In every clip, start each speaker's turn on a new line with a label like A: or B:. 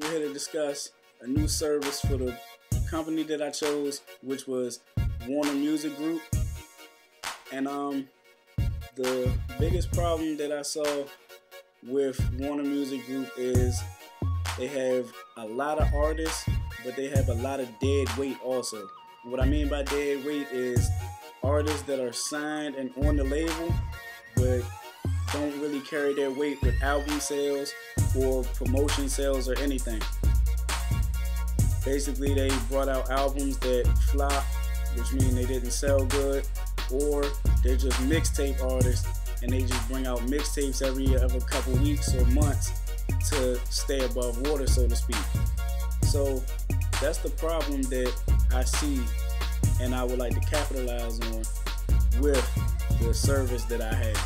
A: we're here to discuss a new service for the company that I chose, which was Warner Music Group. And the biggest problem that I saw with Warner Music Group is they have a lot of artists, but they have a lot of dead weight also. What I mean by dead weight is artists that are signed and on the label, but don't really carry their weight with album sales or promotion sales or anything. Basically, they brought out albums that flop, which means they didn't sell good, or they're just mixtape artists and they just bring out mixtapes every couple weeks or months to stay above water, so to speak. So that's the problem that I see, and I would like to capitalize on with the service that I have.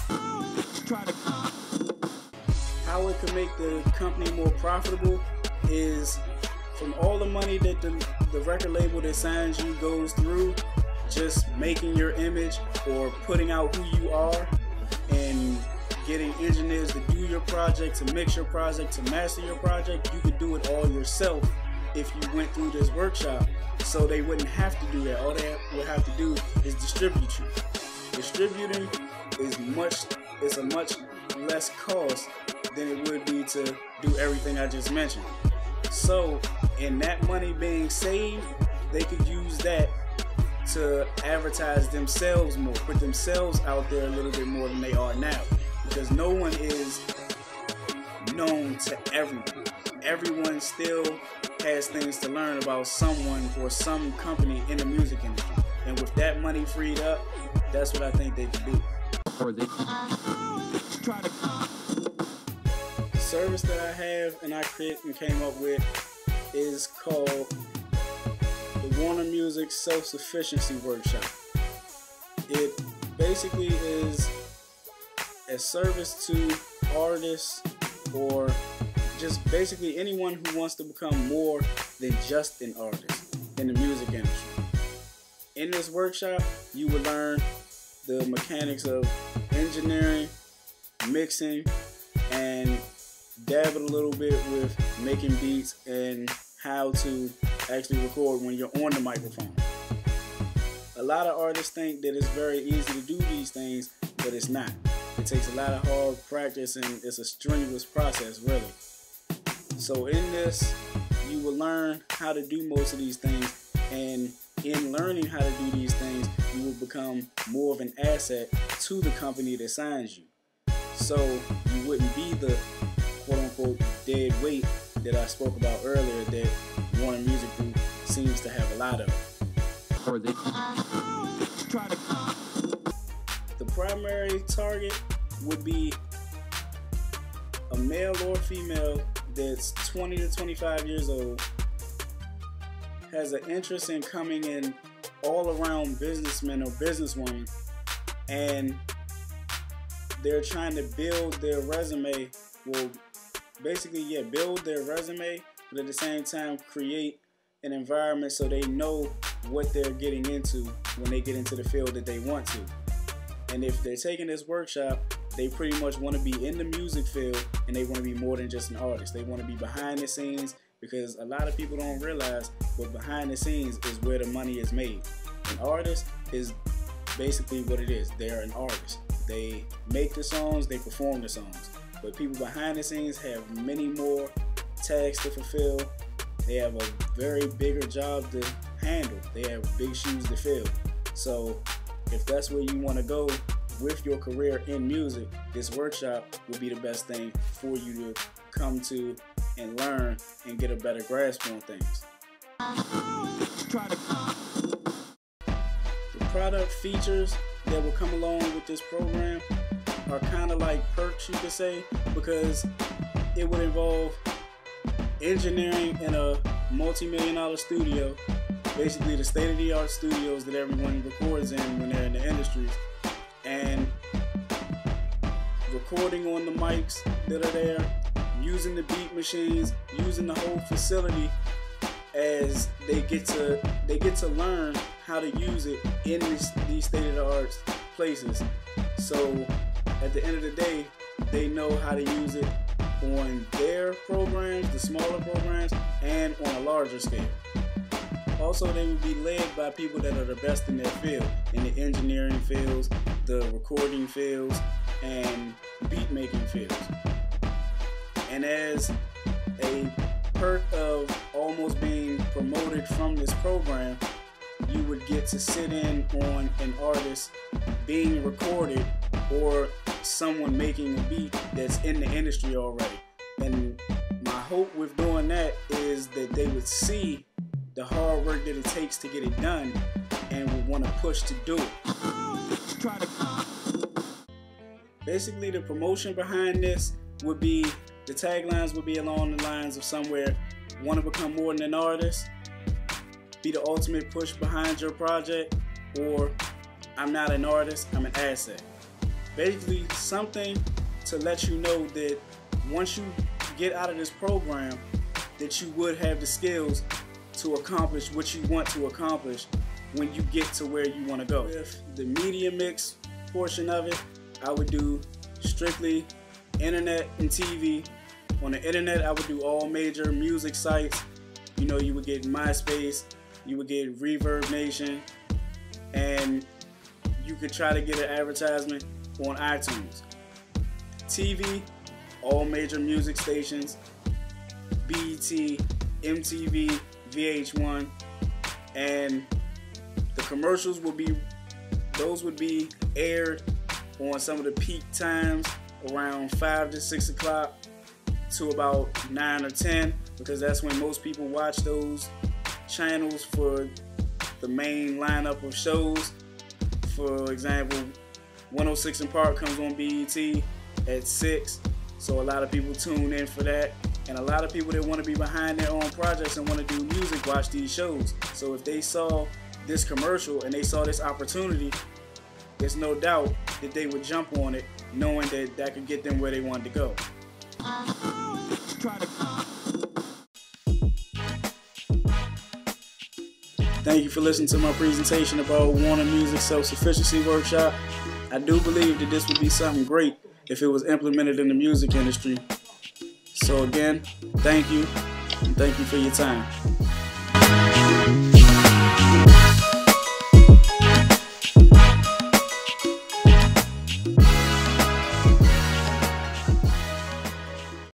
A: How it can make the company more profitable is from all the money that the record label that signs you goes through, just making your image or putting out who you are and getting engineers to do your project, to mix your project, to master your project. You could do it all yourself if you went through this workshop, so they wouldn't have to do that. All they would have to do is distribute you. Distributing is a much less cost than it would be to do everything I just mentioned. So in that money being saved, they could use that to advertise themselves more, put themselves out there a little bit more than they are now, because no one is known to everyone. Everyone still has things to learn about someone or some company in the music industry, and with that money freed up, that's what I think they can do. The service that I have and I came up with is called the Warner Music Self-Sufficiency Workshop. It basically is a service to artists, or just basically anyone who wants to become more than just an artist in the music industry. In this workshop, you will learn the mechanics of engineering, mixing, and dabble a little bit with making beats and how to actually record when you're on the microphone. A lot of artists think that it's very easy to do these things, but it's not. It takes a lot of hard practice and it's a strenuous process, really. So in this, you will learn how to do most of these things, and in learning how to do these things, you will become more of an asset to the company that signs you. So you wouldn't be the quote-unquote dead weight that I spoke about earlier that Warner Music Group seems to have a lot of. The primary target would be a male or female that's 20 to 25 years old, has an interest in coming in all-around businessman or businesswoman, and they're trying to build their resume. Well, basically, yeah, build their resume, but at the same time create an environment so they know what they're getting into when they get into the field that they want to. And if they're taking this workshop, they pretty much want to be in the music field, and they want to be more than just an artist. They want to be behind the scenes, because a lot of people don't realize, but behind the scenes is where the money is made. An artist is basically what it is. They're an artist. They make the songs, they perform the songs. But people behind the scenes have many more tags to fulfill. They have a very bigger job to handle. They have big shoes to fill. So if that's where you want to go with your career in music, this workshop will be the best thing for you to come to and learn and get a better grasp on things. The product features that will come along with this program are kind of like perks, you could say, because it would involve engineering in a multi-million-dollar studio, basically the state-of-the-art studios that everyone records in when they're in the industry, and recording on the mics that are there, using the beat machines, using the whole facility, as they get to learn how to use it in these state-of-the-art places. So at the end of the day, they know how to use it on their programs, the smaller programs, and on a larger scale. Also, they would be led by people that are the best in their field, in the engineering fields, the recording fields, and beat making fields. And as a perk of almost being promoted from this program, you would get to sit in on an artist being recorded or someone making a beat that's in the industry already. And my hope with doing that is that they would see the hard work that it takes to get it done and would want to push to do it. Basically, the promotion behind this would be, the taglines would be along the lines of somewhere, want to become more than an artist, be the ultimate push behind your project, or I'm not an artist, I'm an asset. Basically, something to let you know that once you get out of this program, that you would have the skills to accomplish what you want to accomplish when you get to where you want to go. With the media mix portion of it, I would do strictly internet and TV. On the internet, I would do all major music sites. You know, you would get MySpace, you would get Reverb Nation, and you could try to get an advertisement on iTunes. TV, all major music stations, BET, MTV, VH1, and the commercials would be aired on some of the peak times around 5 to 6 o'clock to about 9 or 10, because that's when most people watch those channels for the main lineup of shows. For example, 106 & Park comes on BET at 6, so a lot of people tune in for that. And a lot of people that want to be behind their own projects and want to do music watch these shows. So if they saw this commercial and they saw this opportunity, there's no doubt that they would jump on it, knowing that that could get them where they wanted to go. Thank you for listening to my presentation about Warner Music Self-Sufficiency Workshop. I do believe that this would be something great if it was implemented in the music industry. So again, thank you, and thank you for your time.